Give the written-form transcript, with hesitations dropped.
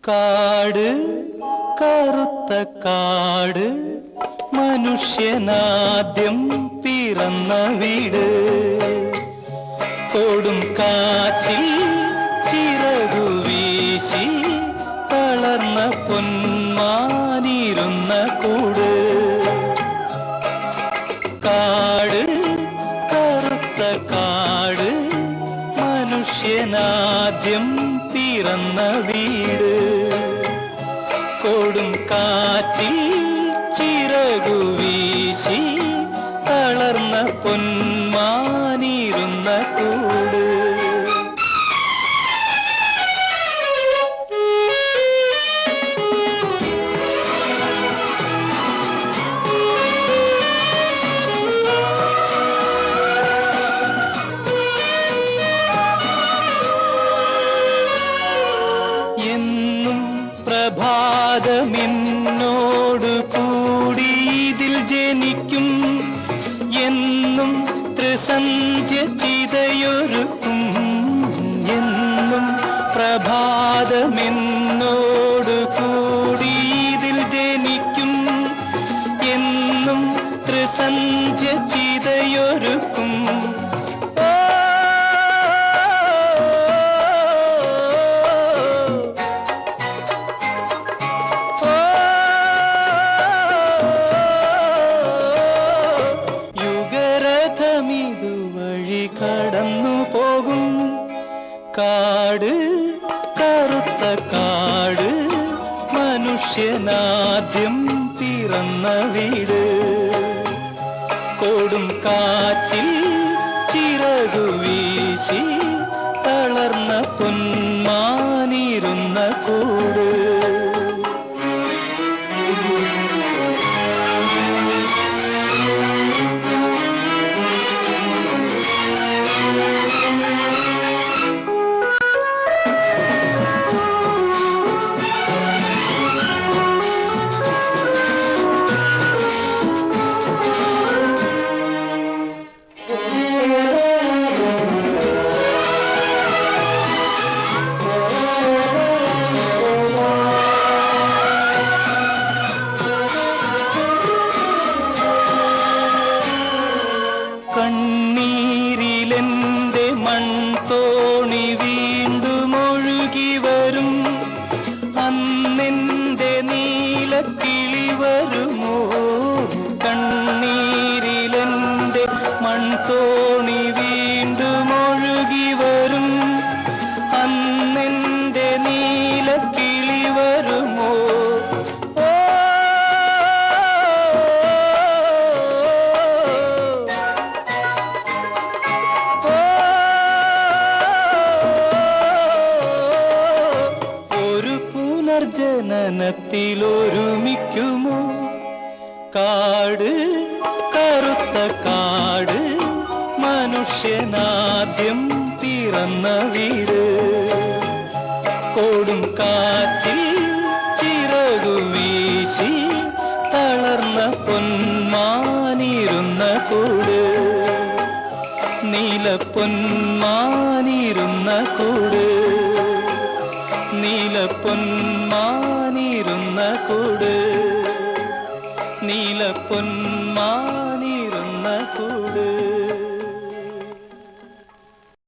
കാട് കറുത്ത കാട് മനുഷ്യനാദ്യം പിറന്ന വീട് കൊടും കാറ്റിൽ ചിറകു വീശി തളർന്ന പൊന്മാനിരുന്ന കൂട് കാട് കറുത്ത കാട് മനുഷ്യനാദ്യം പിറന്ന വീട് കൊടും കാറ്റിൽ ചിറകു വീശി തളർന്ന പൊന്മാനിരുന്ന കൂട് പ്രഭാതമെന്നോട് കൂടി ഇതിൽ ജനിക്കും എന്നും ത്രിസന്ധ്യ ചിതയൊരുക്കും എന്നും പ്രഭാതമെന്നോട് കൂടി ഇതിൽ ജനിക്കും എന്നും ത്രിസന്ധ്യ ചിതയൊരുക്കും ഇതുവഴി കടന്നു പോകും കാട് കറുത്ത കാട് മനുഷ്യനാദ്യം പിറന്ന വീട് കൊടും കാറ്റിൽ ചിറകു വീശി തളർന്ന പൊന്മാനിരുന്ന കൂട് കണ്ണീരിലെന്റെ മൺതോണി വീണ്ടും ഒഴുകി വരും അന്നെന്റെ നീലക്കിളി വരുമോ കണ്ണീരിലെന്റെ മൺതോണി വീണ്ടും ഒഴുകി വരും അന്നെന്റെ നീലക്കിളി വരുമോ ജനനത്തിലൊരുമിക്കുമോ കാട് കറുത്ത കാട് മനുഷ്യനാദ്യം പിറന്ന വീട് കൊടും കാറ്റിൽ ചിറകു വീശി തളർന്ന പൊന്മാനിരുന്ന കൂട് നീലപ്പൊന്മാനിരുന്ന കൂട് നീലപ്പൊന്മാനിരുന്ന കൂട് നീലപ്പൊന്മാ